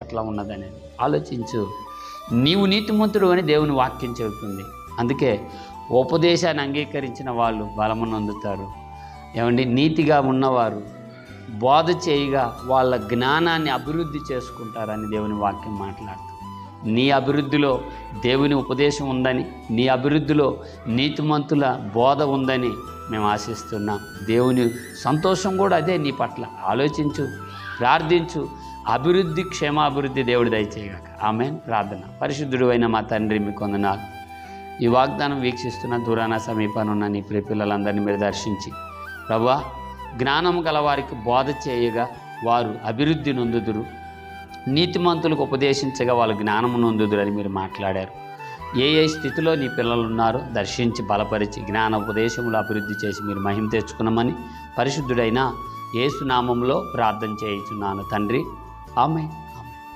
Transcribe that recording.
అట్లా ఉన్నదని ఆలోచించు. నీవు నీతిమంతుడు అని దేవుని వాక్యం చెబుతుంది. అందుకే ఉపదేశాన్ని అంగీకరించిన వాళ్ళు బలమును పొందుతారు. ఏమండి, నీతిగా ఉన్నవారు బోధ చేయగా వాళ్ళ జ్ఞానాన్ని అభివృద్ధి చేసుకుంటారని దేవుని వాక్యం మాట్లాడుతుంది. నీ అభివృద్ధిలో దేవుని ఉపదేశం ఉందని, నీ అభివృద్ధిలో నీతిమంతుల బోధ ఉందని మేము ఆశిస్తున్నాం. దేవుని సంతోషం కూడా అదే నీ పట్ల. ఆలోచించు, ప్రార్థించు. అభివృద్ధి, క్షేమాభివృద్ధి దేవుడు దయచేయగాక. ఆమేన్. ప్రార్థన. పరిశుద్ధుడు అయిన మా తండ్రి, మీకు వందనాలు. ఈ వాగ్దానం వీక్షిస్తున్న దూరాన సమీపాన ఉన్న నీ ప్రియ పిల్లలందరినీ మీరు దర్శించి ప్రభువా, జ్ఞానం గల వారికి బోధ చేయగా వారు అభివృద్ధి నొందుదురు, నీతిమంతులకు ఉపదేశించగా వాళ్ళు జ్ఞానము నొందుదురు అని మీరు మాట్లాడారు. ఏ ఏ స్థితిలో నీ పిల్లలు ఉన్నారో దర్శించి బలపరిచి జ్ఞాన ఉపదేశములు అభివృద్ధి చేసి మీరు మహిమ తెచ్చుకున్నామని పరిశుద్ధుడైన యేసు నామములో ప్రార్థన చేయుచున్నాను తండ్రి. ఆమేన్.